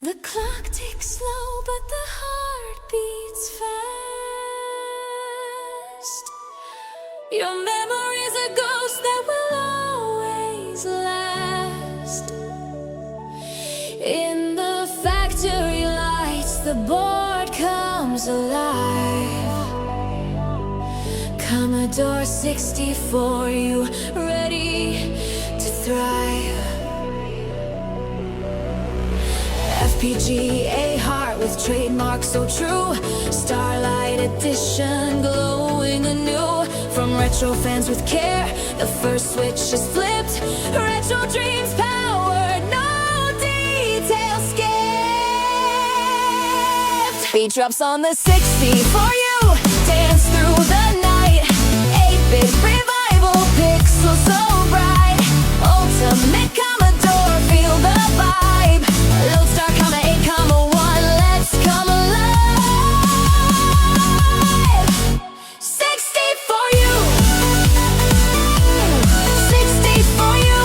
The clock ticks slow, but the heart beats fast. Your memory's a ghost that will always last. In the factory lights, the board comes alive. Commodore 64, you ready to thrive? FPGA heart with trademark so true. Starlight edition glowing anew. From retro fans with care, the first switch is flipped. Retro dreams powered, no detail skipped. Beat drops on the 60 for you. Dance through the night. 8-bit revival, pixels so bright. Ultimate Commodore, feel the vibe. Lodestar, 8, 1, let's come alive. 60 for you. 60 for you.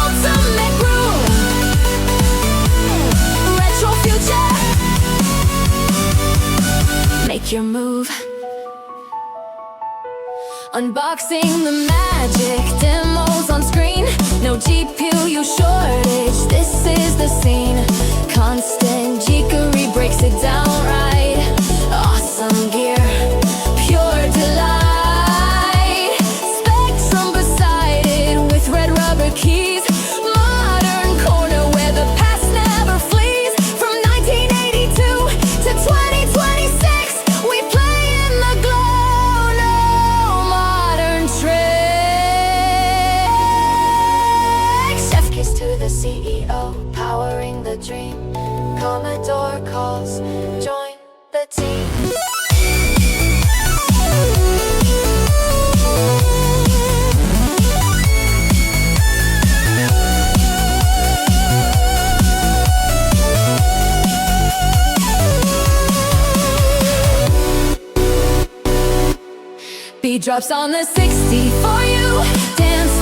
Ultimate groove. Retro future. Make your move. Unboxing the magic, demos on screen. No GPU shortage, this is the scene. Constant geekery breaks it down right. Awesome gear, pure delight. Spectrum beside it with red rubber keys. Modern corner where the past never flees. From 1982 to 2026, we play in the glow. No modern tricks. Chef kiss to the CEO, powering the dream. Commodore calls, join the team. Beat drops on the 60 for you. Dance